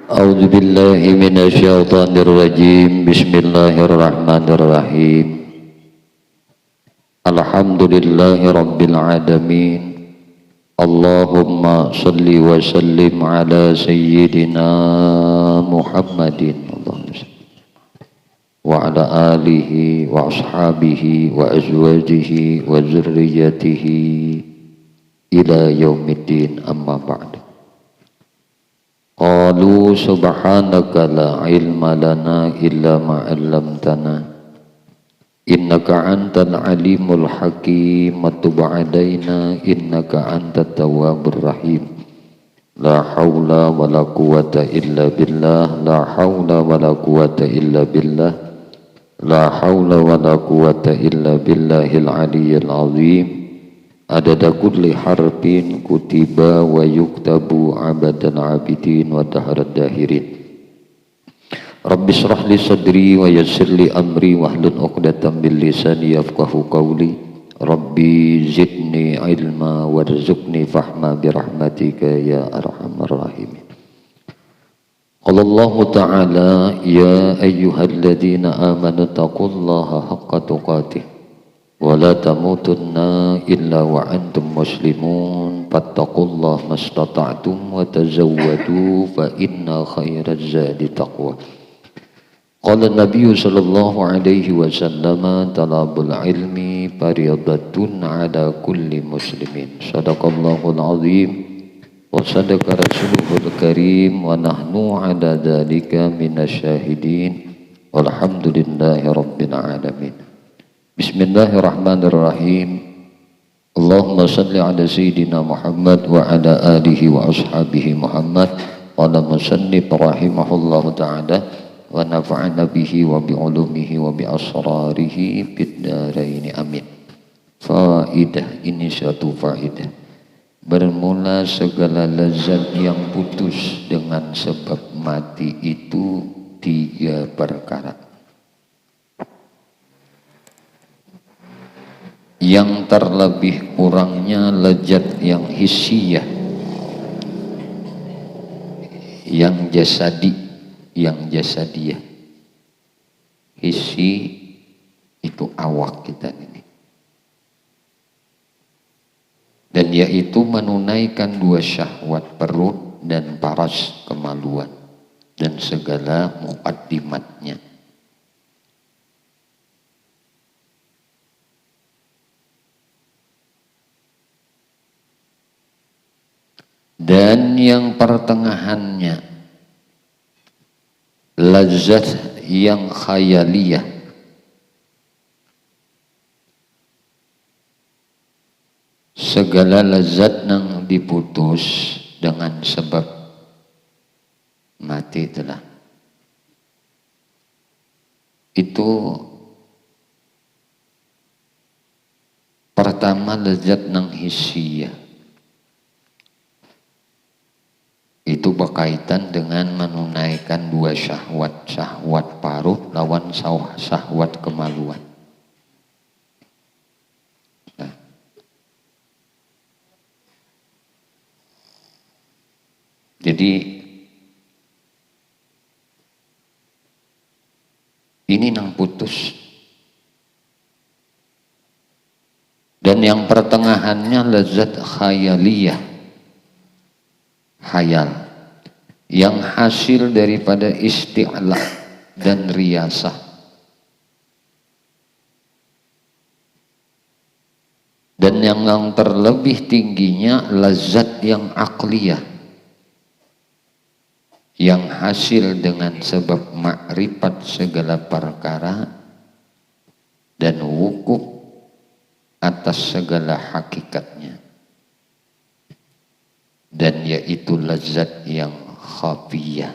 A'udzu billahi minasyaitonir rajim. Bismillahirrahmanirrahim. Alhamdulillahi rabbil alamin. Allahumma salli wa sallim ala sayyidina Muhammadin wa ala alihi wa ashabihi wa azwajihi wa zurriyyatihi ila yaumiddin, amma ba'd. Qalu subhanaka la ilma lana illa ma 'allamtana innaka antal alimul hakim tub 'alaina innaka antat tawwabur rahim. La haula wala quwata illa billah, la haula wala quwata illa billah, la haula wala quwata illa billahil aliyyil azim. Adada kulli harfin kutiba wa yuktabu abadal abidin wa daharad dahirin. Rabbi shrah li sadri wa yassir li amri wahlul 'uqdatam min lisani yafqahu qawli. Rabbi zidni ilma warzuqni fahma birahmatika ya arhamar rahimin. Qala Allah ta'ala ya ayyuhalladzina amanu taqullaha haqqa tuqatih wa la tamutunna illa wa antum muslimun fattaqullaha mastata'tum wa tazawwadu fa inna khairaz zadi taqwa. Qala Nabi sallallahu alaihi wasallam talabul ilmi fariyadatun ala kulli muslimin. Sadaqallahul azim wa sadaqa rasuluhul karim wa nahnu ala dzalika minasyahidin walhamdulillahi rabbil alamin. Bismillahirrahmanirrahim. Allahumma salli ala sayyidina Muhammad wa ala alihi wa ashabihi Muhammad. Qala musannif rahimahullahu ta'ala wa nafa'ana bihi wa bi ulumihi wa bi asrarihi fid dharain amin. Faidah, ini satu faidah. Bermula segala lezat yang putus dengan sebab mati itu tiga perkara. Yang terlebih kurangnya lezat yang hissiyah, yang jasadiyah. Hissi itu awak kita ini, dan yaitu menunaikan dua syahwat perut dan paras kemaluan dan segala muqaddimatnya. Dan yang pertengahannya lazat yang khayaliyah, segala lazat yang diputus dengan sebab mati telah. Itu pertama lazat yang hissiyah. Itu berkaitan dengan menunaikan dua syahwat, syahwat parut lawan syahwat kemaluan. Nah. Jadi ini nang putus. Dan yang pertengahannya lezat khayaliyah, khayal, yang hasil daripada isti'la dan riyasah. Dan yang terlebih tingginya lazat yang akliyah, yang hasil dengan sebab makrifat segala perkara dan wukuf atas segala hakikatnya. Dan yaitu lazat yang khafiyah,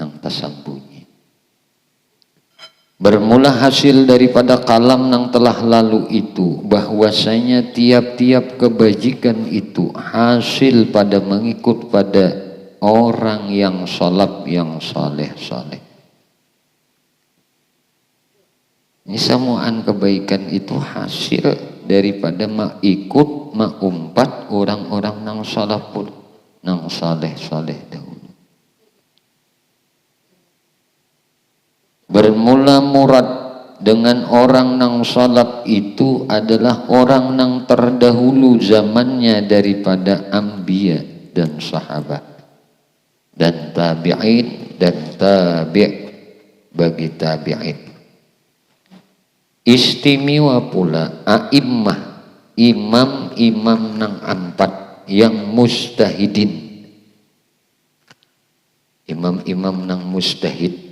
nang tersembunyi. Bermula hasil daripada kalam yang telah lalu itu, bahwasanya tiap-tiap kebajikan itu hasil pada mengikut pada orang yang salaf, yang saleh-saleh. Ini semuaan kebaikan itu hasil daripada mengikut, mengumpat orang-orang yang salaful, nang saleh-saleh dahulu. Bermula murad dengan orang nang salaf itu adalah orang nang terdahulu zamannya daripada anbiya dan sahabat dan tabi'in dan tabi' bagi tabi'in. Istimewa pula a'immah, imam-imam nang empat yang mustahidin, imam-imam nang mustahid,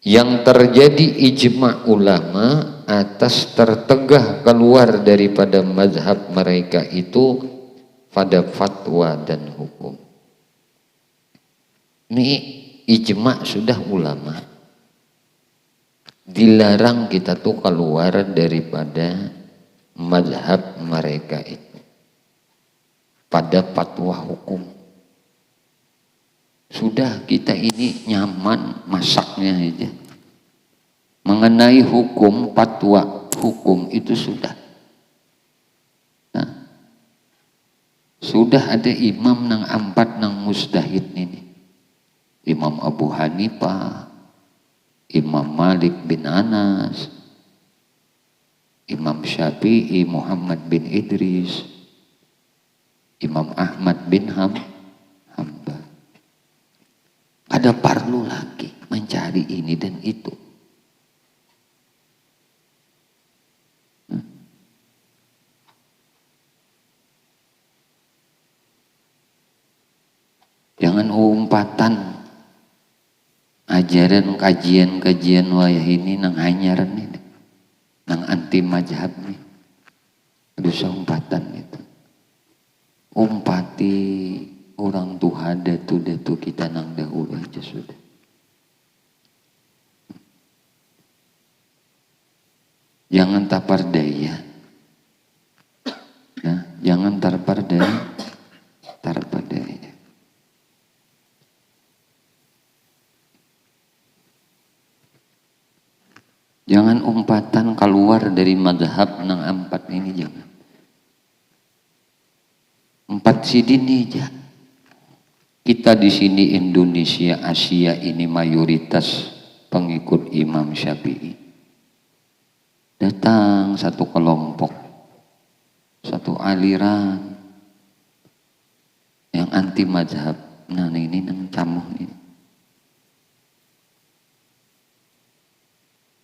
yang terjadi ijma' ulama atas tertegah keluar daripada mazhab mereka itu pada fatwa dan hukum. Ini ijma' sudah ulama, dilarang kita tuh keluar daripada mazhab mereka itu pada fatwa hukum. Sudah kita ini nyaman masaknya aja. Mengenai hukum, fatwa hukum itu sudah. Nah, sudah ada imam nang empat nang mustahid ini. Imam Abu Hanifah, Imam Malik bin Anas, Imam Syafi'i Muhammad bin Idris, Imam Ahmad bin Hanbal. Ada perlu lagi mencari ini dan itu. Jangan umpatan ajaran kajian-kajian wayah ini nang hanyaran ini, nang anti mazhab nih. Dosa umpatan itu. Umpati orang Tuhan datu kita nang dahulu aja sudah. Jangan tapar daya. Nah, jangan tapar daya. Jangan umpatan keluar dari mazhab nang empat ini, jangan. Empat sidin aja. Kita di sini Indonesia, Asia ini mayoritas pengikut Imam Syafi'i. Datang satu kelompok, satu aliran yang anti mazhab. Nah ini nang camuh ini.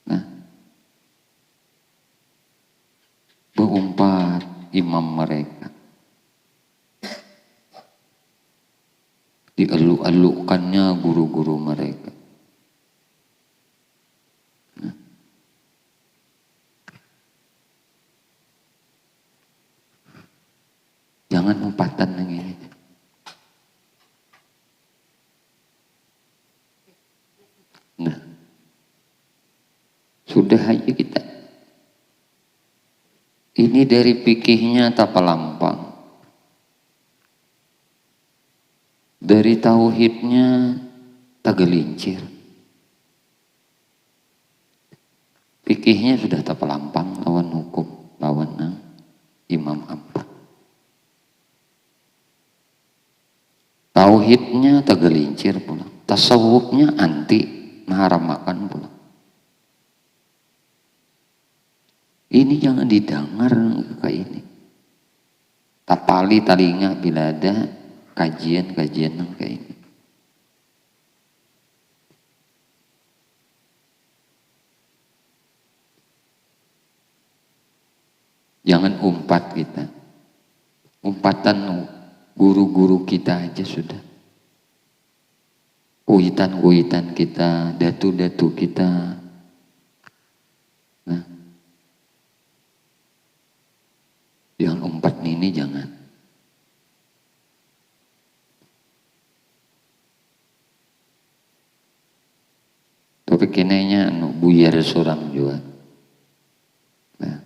Nah, berumpat imam mereka. Dieluk-elukkannya guru-guru mereka. Nah. Jangan umpatan yang ini. Nah, sudah aja kita. Ini dari fikihnya tak pelampang. Dari tauhidnya tak gelincir. Fikihnya sudah tak pelampang lawan hukum, lawan imam empat. Tauhidnya tak gelincir pula. Tasawufnya anti mengharamakan pula. Ini jangan didengar kayak ini. Tapali talinga bila ada kajian-kajian yang kayak ini. Jangan umpat kita. Umpatan guru-guru kita aja sudah. Kuitan-kuitan kita, datu-datu kita. Nah, jangan umpat ini, jangan. Tapi kenanya buyar seorang juga. Nah,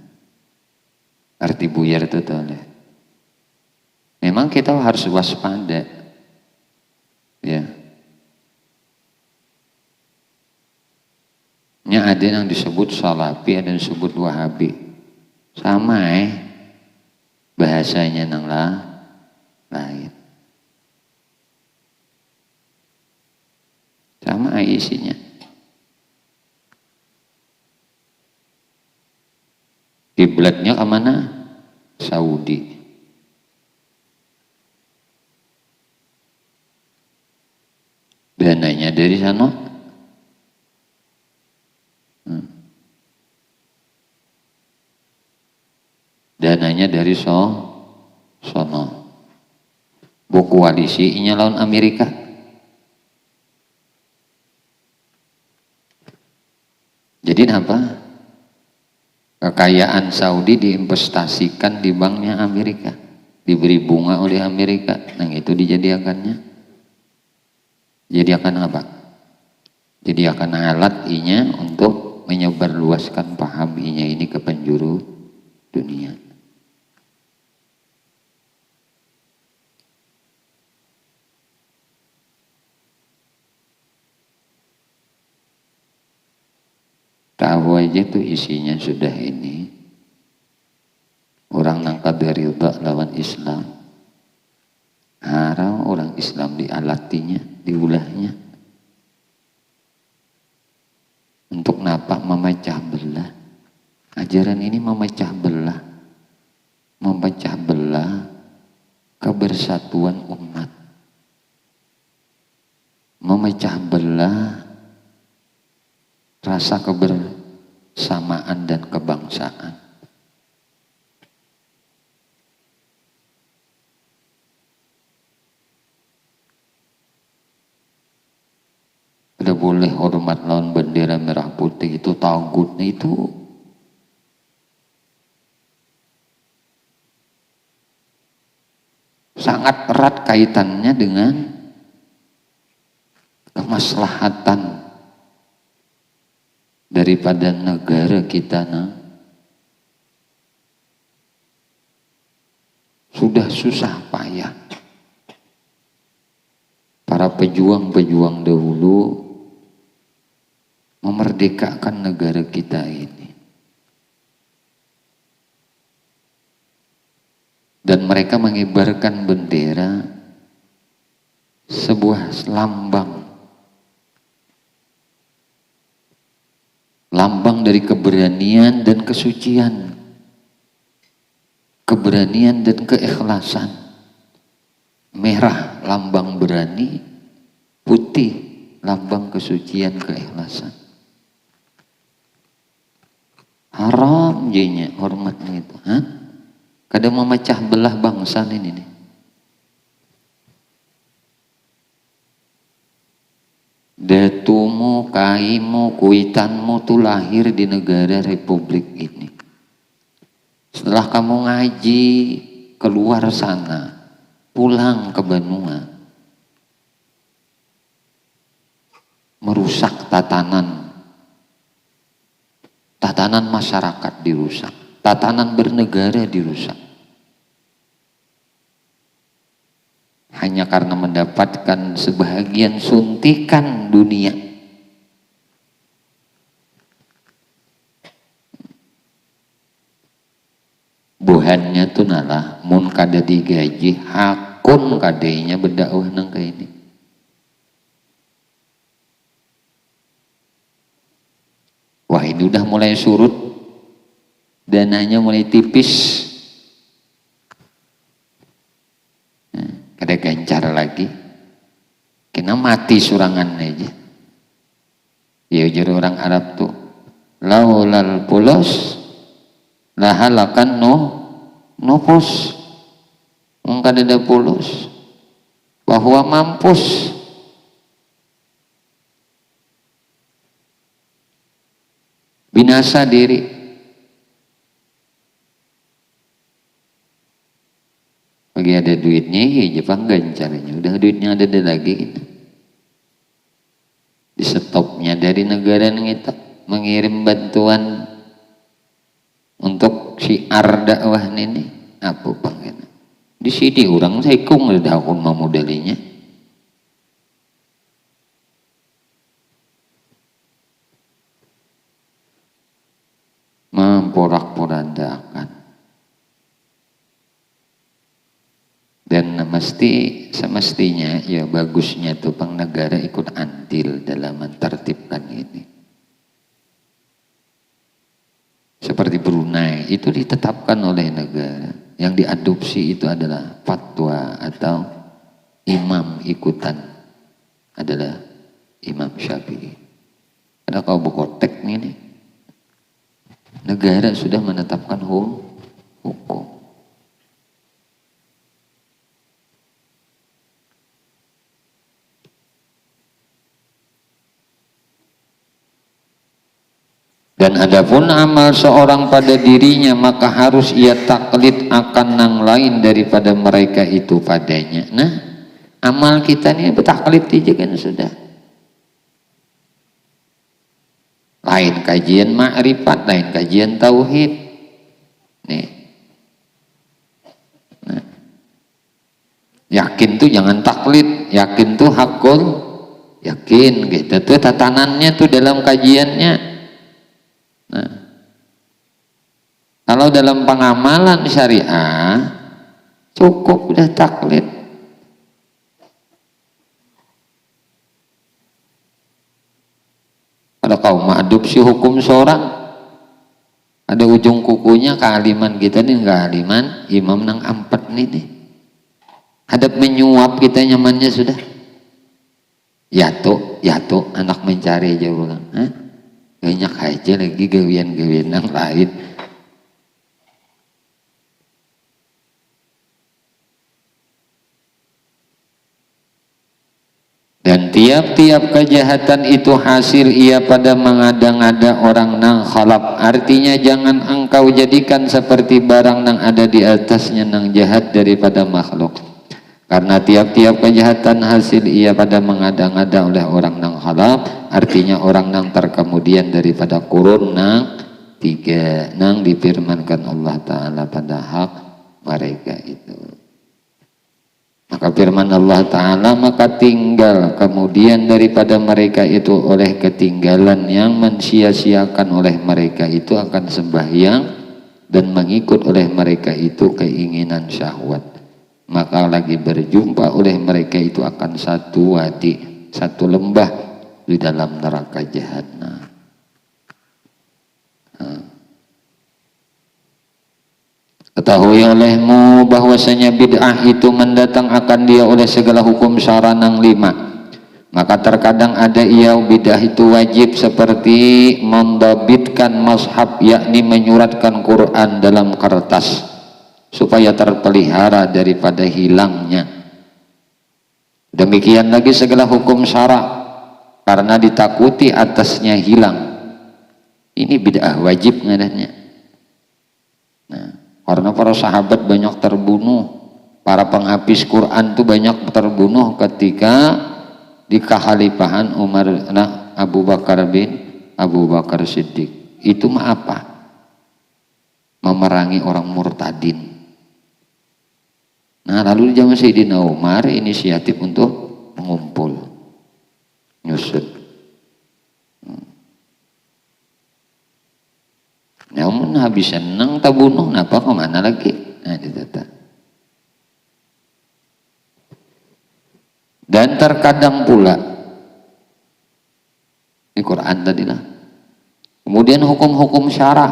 arti buyar itu tahu. Memang kita harus waspada. Ya. Ada yang disebut salafi, ada yang disebut wahabi. Sama bahasanya nang lah. lain. Sama isinya. Kiblatnya kemana? Saudi. Dananya dari sana. Dananya dari sono. Bu koalisinya lawan Amerika. Jadi apa? Kekayaan Saudi diinvestasikan di banknya Amerika, diberi bunga oleh Amerika. Nah itu dijadikannya. Jadi akan apa? Jadi akan alat inya untuk menyebarluaskan paham inya ini ke penjuru dunia. Tahu aja tuh isinya sudah ini. Orang nangkap dari ridha lawan Islam. Haram orang Islam dialatinya, diulahnya. Untuk napak memecah belah. Ajaran ini memecah belah. Memecah belah kebersatuan umat. Memecah belah rasa kebersamaan dan kebangsaan. Tidak boleh hormat lawan bendera merah putih, itu tauhidnya itu. Sangat erat kaitannya dengan kemaslahatan daripada negara kita. Sudah susah payah para pejuang-pejuang dahulu memerdekakan negara kita ini. Dan mereka mengibarkan bendera, sebuah lambang dari keberanian dan kesucian, keberanian dan keikhlasan. Merah lambang berani, putih lambang kesucian keikhlasan. Haram jadinya hormatnya itu. Kadang memecah belah bangsa ini nih. Datumu, kaimu, kuitanmu tuh lahir di negara republik ini. Setelah kamu ngaji keluar sana, pulang ke benua, merusak tatanan masyarakat dirusak, tatanan bernegara dirusak. Hanya karena mendapatkan sebahagian suntikan dunia. Buhannya tuh nalah mun kada digaji hakun kadenya berdakwah nang kayak ini. Wah ini udah mulai surut, dananya mulai tipis, kada gencar lagi, kena mati surangan aja. Ya jadi orang Arab tuh, laulal pulos, lahalakan nopos, kada ada pulos, bahwa mampus. Binasa diri. Bagi ada duitnya, ya Jepang gencarnya. Udah duitnya ada lagi gitu. Di stopnya dari negara yang kita mengirim bantuan untuk syiar dakwah ini. Apa bang? Di sini orang saya kung ada akun memodalinya. Memporak-porandakan dan semestinya ya bagusnya tuh pang negara ikut andil dalam mentertibkan ini. Seperti Brunei itu ditetapkan oleh negara, yang diadopsi itu adalah fatwa atau imam ikutan adalah Imam Syafi'i. Karena kalau bukotek nih, negara sudah menetapkan hukum. Dan adapun amal seorang pada dirinya, maka harus ia taklid akan yang lain daripada mereka itu padanya. Nah, amal kita ini bertaklid aja kan sudah. Lain kajian ma'rifat, lain kajian tauhid. Nih. Nah. Yakin tuh jangan taklid, yakin tuh hakul, yakin gitu tuh tatanannya tuh dalam kajiannya. Nah, kalau dalam pengamalan syariah cukup udah taklid. Kalau kau mengadopsi hukum seorang, ada ujung kukunya kealiman kita nih, kealiman imam nang ampat nih. Hadap menyuap kita nyamannya sudah. Yato anak mencari aja ulang. Hah? Banyak aja lagi gawian-gawian yang lain. Dan tiap-tiap kejahatan itu hasil ia pada mengada-ngada orang nang khalaf. Artinya jangan engkau jadikan seperti barang nang ada di atasnya nang jahat daripada makhluk. Karena tiap-tiap kejahatan hasil ia pada mengada-ngada oleh orang nang khalaf. Artinya orang nang terkemudian daripada kurun nang tiga nang difirmankan Allah Ta'ala pada hak mereka itu. Maka firman Allah Ta'ala, maka tinggal kemudian daripada mereka itu oleh ketinggalan yang mensia-siakan oleh mereka itu akan sembahyang dan mengikut oleh mereka itu keinginan syahwat. Maka lagi berjumpa oleh mereka itu akan satu wadi, satu lembah di dalam neraka jahanam. Ketahui olehmu bahwasanya bid'ah itu mendatang akan dia oleh segala hukum syaranang 5. Maka terkadang ada ia bid'ah itu wajib seperti mendabitkan mazhab, yakni menyuratkan Quran dalam kertas supaya terpelihara daripada hilangnya. Demikian lagi segala hukum syara karena ditakuti atasnya hilang. Ini bid'ah wajib ngadanya. Nah, karena para sahabat banyak terbunuh, para penghabis Quran itu banyak terbunuh ketika di kekhalifahan Abu Bakar Siddiq. Itu mah apa? Memerangi orang murtadin. Nah, lalu di zaman Sayyidina Umar inisiatif untuk mengumpul, nyusut. Namun habis senang tak bunuh, napa kemana lagi? Nah, ditata. Dan terkadang pula di Quran tadilah. Kemudian hukum-hukum syara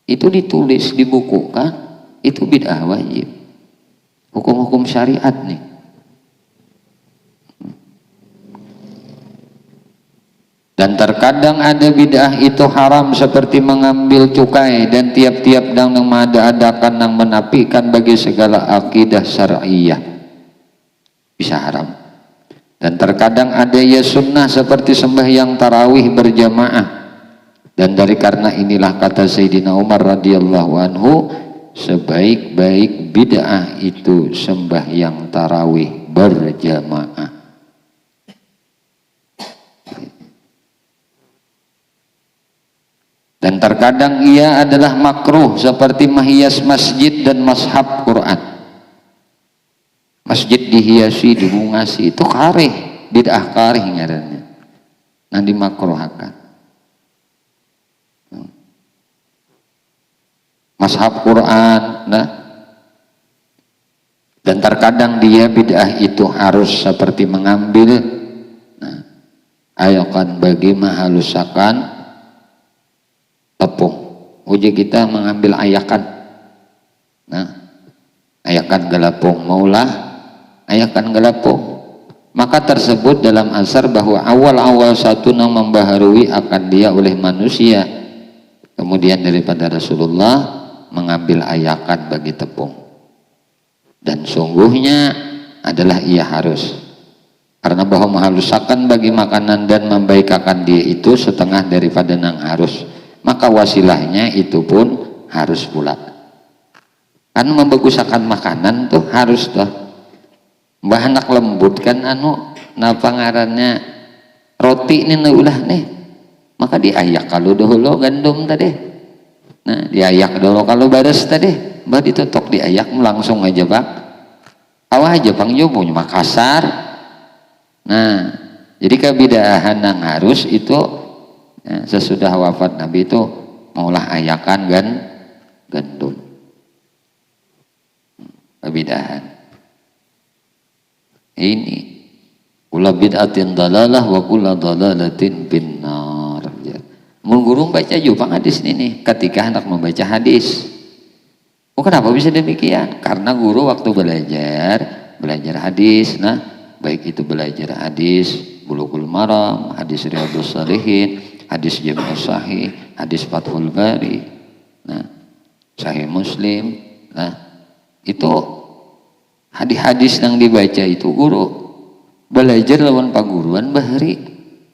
itu ditulis, dibukukan, itu bid'ah wajib. Hukum-hukum syariat nih. Dan terkadang ada bid'ah itu haram seperti mengambil cukai dan tiap-tiap dang yang mengada-adakan yang menafikan bagi segala akidah syar'iyah. Bisa haram. Dan terkadang ada ya sunnah seperti sembahyang tarawih berjamaah. Dan dari karena inilah kata Sayyidina Umar radhiyallahu anhu, sebaik-baik bid'ah itu sembahyang tarawih berjamaah. Dan terkadang ia adalah makruh seperti menghias masjid dan mashab Quran. Masjid dihiasi, dibungasi, itu karih, bid'ah karih ngarannya. Nah, dimakruhkan. Mashab Quran, nah. Dan terkadang dia bid'ah itu harus seperti mengambil ayakan bagi mahalusakan tepung. Uji kita mengambil ayakan. Ayakan galapung maulah ayakan galapung. Maka tersebut dalam asar bahwa awal-awal satu yang membaharui akan dia oleh manusia. Kemudian daripada Rasulullah mengambil ayakan bagi tepung. Dan sungguhnya adalah ia harus. Karena bahwa menghalusakan bagi makanan dan membaikakan dia itu setengah daripada nang harus. Maka wasilahnya itu pun harus pula. Kan membagusakan makanan tuh harus tuh. Mbah anak lembut kan napa ngarannya roti ini ulah nih. Maka diayak kalau dahulu gandum tadi. Nah diayak dulu kalau bares tadi. Mbah ditutuk diayak langsung aja Pak. Awah aja Bang Jomo Makassar. Nah jadi kebidahan yang harus itu sesudah wafat Nabi itu maulah ayakan gandum. Kebidahan ini kula bid'atin dalalah wa kula dalalatin binnar. Mun guru baca juga hadis ini ketika hendak membaca hadis. Oh kenapa bisa demikian? Karena guru waktu belajar hadis, baik itu belajar hadis Bulughul Maram, hadis Riyadhus Shalihin, hadis Jami' Sahih, hadis Fathul Bari, Sahih Muslim, itu hadis-hadis yang dibaca itu guru belajar lawan paguruan bahari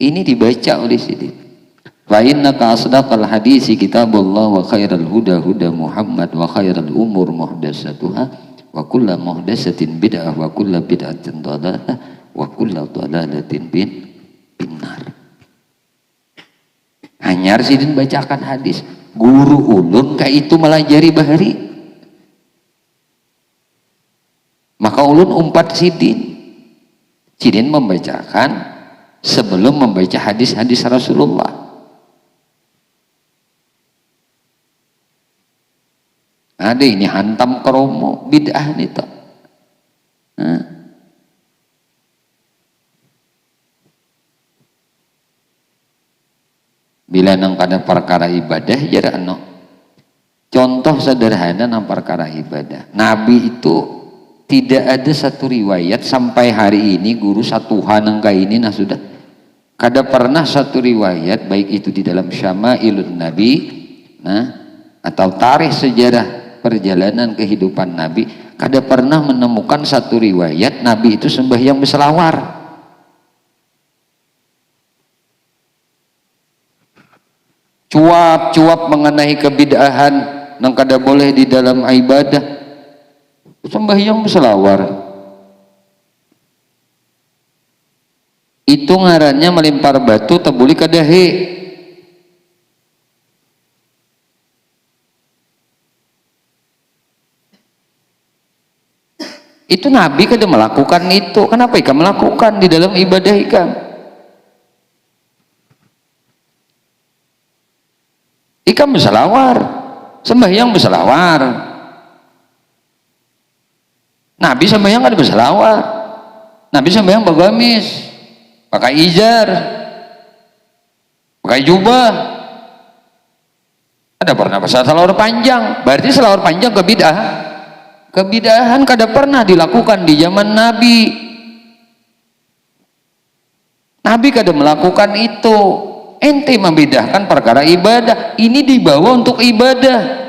ini dibaca oleh sini. Fa innaka asdaqal hadisi kitabullah wa khairal huda huda Muhammad wa khairal umur muhdatsatuha wa kullu muhdatsatin bid'ah wa kullu bid'atin dhalalah wa kullu dhalalatin binnar. Anyar sidin bacakan hadis guru ulun ka itu melajari bahari. Maka ulun umpat sidin membacakan sebelum membaca hadis-hadis Rasulullah. Ada ini hantam kromo bid'ah nih toh. Bila nang kada perkara ibadah jara contoh sederhana nang perkara ibadah. Nabi itu tidak ada satu riwayat sampai hari ini guru satu hanangka ini sudah kada pernah satu riwayat baik itu di dalam Syama'ilun Nabi atau tarikh sejarah perjalanan kehidupan Nabi kada pernah menemukan satu riwayat Nabi itu sembahyang berselawar. Cuap mengenai kebid'ahan yang kada boleh di dalam ibadah sembahyang berselawar. Itu ngarannya melempar batu tebuli ke dahi. Itu Nabi kada melakukan itu. Kenapa ikam melakukan di dalam ibadah ikam? Ikam berselawar, sembahyang berselawar. Nabi sembahyang kada berselawar. Nabi sembahyang bagamis, pakai izar, pakai jubah. Ada pernah pasal selawar panjang, berarti selawar panjang kebid'ah. Kebid'ahan kada pernah dilakukan di zaman Nabi. Nabi kada melakukan itu. Ente membedahkan perkara ibadah. Ini dibawa untuk ibadah.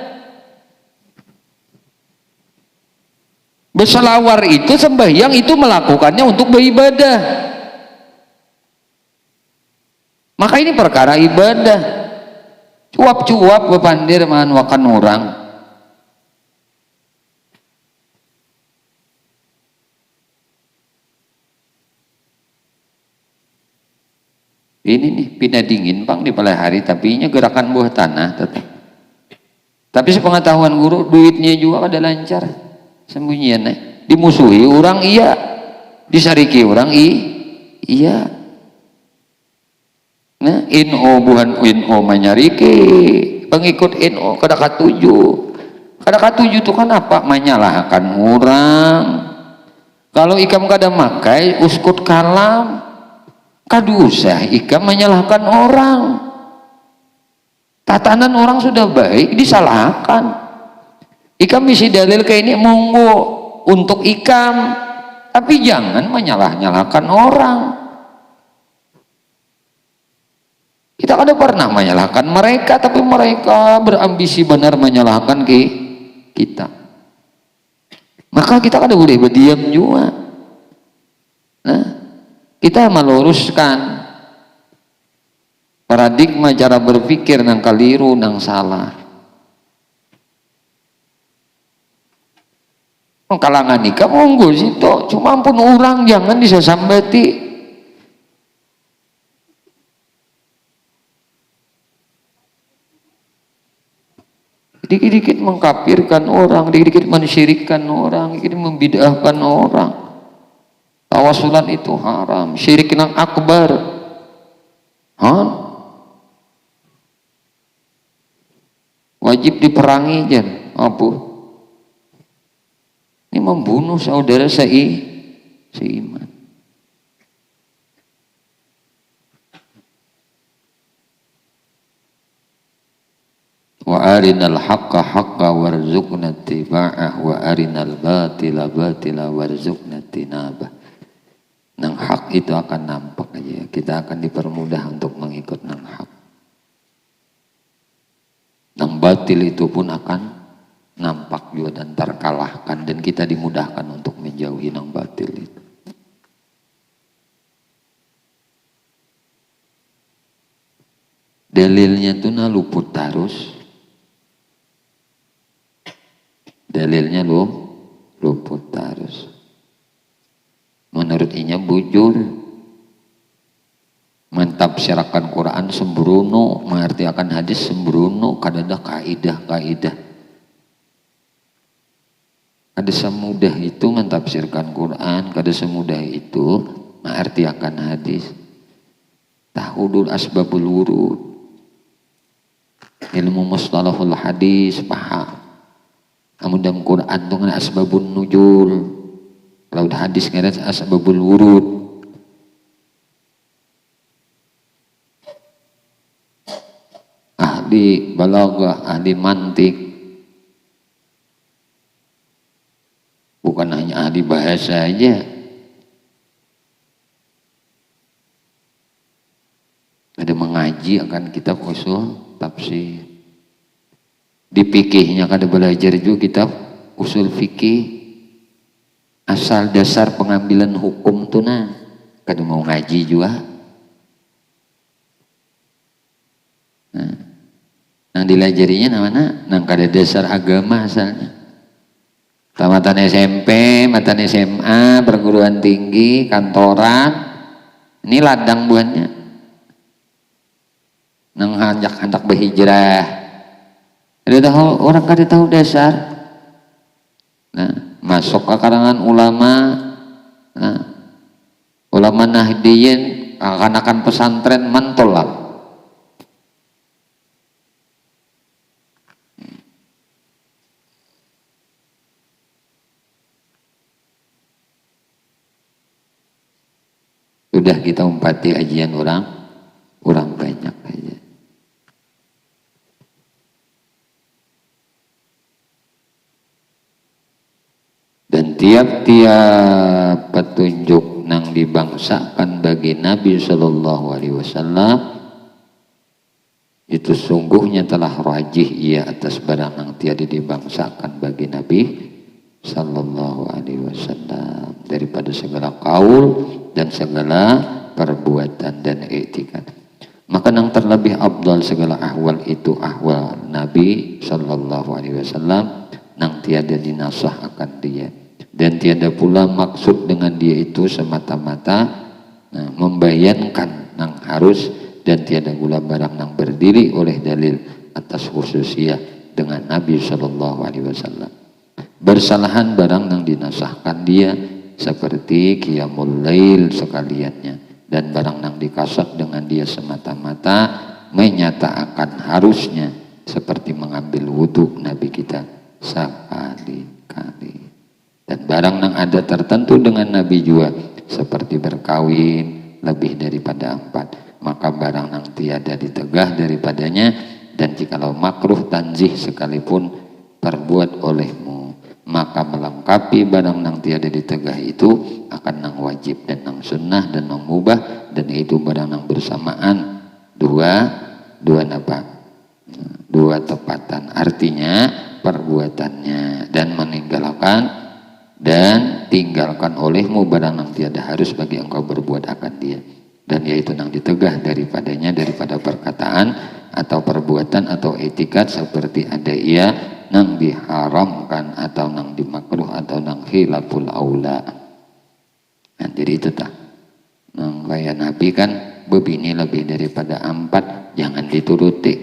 Berselawar itu sembahyang itu melakukannya untuk beribadah. Maka ini perkara ibadah. Cuap-cuap bepandir manwakan orang. Ini nih pindah dingin bang di pala hari tapi nya gerakan buah tanah tetap. Tapi sepengetahuan guru duitnya juga kada lancar sembunyian dimusuhi orang iya, disariki orang iya. Nah NO buhan NO menyariki pengikut NO kada katuju. Kada katuju itu kan apa? Menyalahkan orang. Kalau ikam kada makai uskut kalam, kadu usah ikam menyalahkan orang. Tatanan orang sudah baik disalahkan. Ikam bisa dalil kayak ini monggo untuk ikam, tapi jangan menyalah-nyalahkan orang. Kita kada pernah menyalahkan mereka, tapi mereka berambisi benar menyalahkan kita. Maka kita kada boleh berdiam juga. Nah, kita meluruskan paradigma cara berpikir nang keliru nang salah. Kalangan nikah monggo situ, cuma pun orang jangan disambati. Dikit-dikit mengkafirkan orang, dikit-dikit mensyirikkan orang, dikit membid'ahkan orang. Tawasulan itu haram, syirik nang akbar. Wajib diperangi jan. Apa? Ini membunuh saudara seiman. Wa arinal haqqa haqqa warzuqna ittiba'ah wa arinal batila batila warzuqna tinabah. Nang hak itu akan nampak aja. Kita akan dipermudah untuk mengikut nang hak. Nang batil itu pun akan nampak juga dan terkalahkan, dan kita dimudahkan untuk menjauhi nang batil itu. Dalilnya tuh luput terus. Dalilnya luput terus. Menurut inya bujur, mentafsirkan Quran sembrono, mengartikan hadis sembrono, kadada kaidah. Kada semudah itu mentafsirkan Quran, kada semudah itu mengartikan hadis. Tahu dulu asbabul wurud, ilmu mustalahul hadis paham. Namun dalam Quran itu kan asbabun nujul, kalau hadis kan asbabul wurud. Ahli balaghah, ahli mantik, bukan hanya ahli bahasa aja. Ada mengaji akan kitab usul tafsir. Di fikihnya kada belajar juga kitab usul fikih, asal dasar pengambilan hukum tuh kada mau ngaji juga. Nang dilajarinya namanya nang kada dasar agama asalnya. Tamatan SMP, matan SMA, perguruan tinggi, kantoran, ini ladang buahnya. Nang hendak berhijrah, orang kada tahu dasar. Nah, masuk ke kalangan ulama, ulama Nahdiyin, akan pesantren mentolak. Sudah kita umpati ajian orang banyak aja. Dan tiap-tiap petunjuk nang dibangsakan bagi Nabi Shallallahu Alaihi Wasallam itu sungguhnya telah rajih ia atas barang nang tiada dibangsakan bagi Nabi Shallallahu Alaihi Wasallam daripada segala kaul dan segala perbuatan dan etika. Maka nang terlebih abdal segala ahwal itu ahwal Nabi Shallallahu Alaihi Wasallam nang tiada dinasah akan dia, dan tiada pula maksud dengan dia itu semata-mata membayankan nang harus, dan tiada pula barang nang berdiri oleh dalil atas khususiyah dengan Nabi Shallallahu Alaihi Wasallam. Bersalahan barang nang dinasahkan dia seperti qiyamul lail sekaliannya, dan barang nang dikasat dengan dia semata-mata menyatakan harusnya seperti mengambil wudhu Nabi kita sekali-kali. Dan barang nang ada tertentu dengan Nabi juga seperti berkawin lebih daripada 4, maka barang nang tiada ditegah daripadanya. Dan jikalau makruh tanzih sekalipun perbuat olehmu, maka melengkapi barang nang tiada ditegah itu akan nang wajib dan nang sunnah dan nang mubah, dan itu barang nang bersamaan dua napa, dua tepatan, artinya perbuatannya dan meninggalkan dan tinggalkan olehmu barang nang tiada harus bagi engkau berbuat akan dia, dan yaitu nang ditegah daripadanya daripada perkataan atau perbuatan atau etikat, seperti ada ia nang diharamkan atau nang dimakruh atau nang khilaful aula. Nah, jadi itu tak nang kaya Nabi kan bebini lebih daripada 4 jangan dituruti.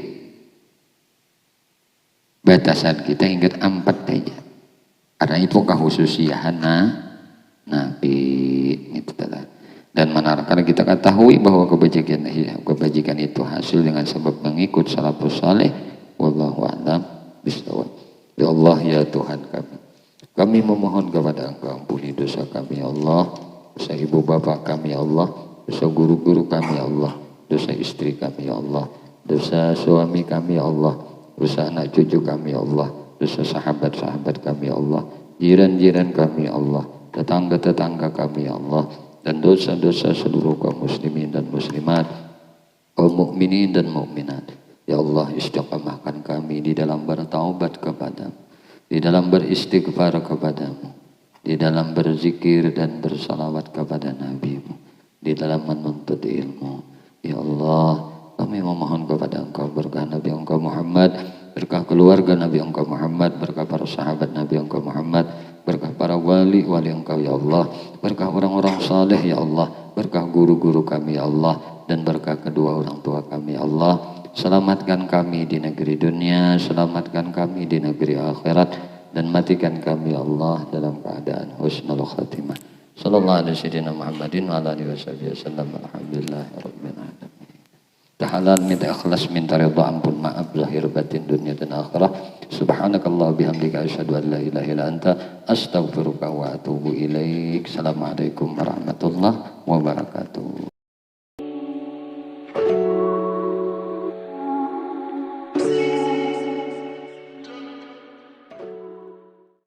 Batasan kita ingat 4 aja. Karena itu kehususian Nabi itu telah. Dan karena kita ketahui bahwa kebajikan itu hasil dengan sebab mengikut salafus saleh. Wallahu a'lam bishawab. Ya Allah, ya Tuhan kami memohon kepada Engkau, ampuni dosa kami ya Allah, dosa ibu bapak kami ya Allah, dosa guru-guru kami ya Allah, dosa istri kami ya Allah, dosa suami kami ya Allah, dosa anak cucu kami ya Allah, dosa sahabat-sahabat kami ya Allah, jiran-jiran kami ya Allah, tetangga-tetangga kami ya Allah, dan dosa-dosa seluruh kaum muslimin dan muslimat, kaum mukminin dan mukminat. Ya Allah, istiqamahkan kami di dalam bertaubat kepadamu, di dalam beristighfar kepadamu, di dalam berzikir dan bersalawat kepada Nabi-Mu, di dalam menuntut ilmu. Ya Allah, kami memohon kepada Engkau berkah Nabi Engkau Muhammad, berkah keluarga Nabi Engkau Muhammad, berkah para sahabat Nabi Engkau Muhammad, berkah para wali-wali Engkau ya Allah, berkah orang-orang saleh ya Allah, berkah guru-guru kami ya Allah, dan berkah kedua orang tua kami ya Allah. Selamatkan kami di negeri dunia, selamatkan kami di negeri akhirat, dan matikan kami ya Allah dalam keadaan husnul khatimah. Sallallahu alaihi wasallam Muhammadin wa ala alihi wasallam. Alhamdulillah rabbil alamin. Halal minta ikhlas, minta ridha, ampun, maaf zahir batin dunia dan akhirah. Subhanakallah bihamdika asyhadu an la ilaha illa anta astaghfiruka wa atubu ilaik. Assalamualaikum warahmatullahi wabarakatuh.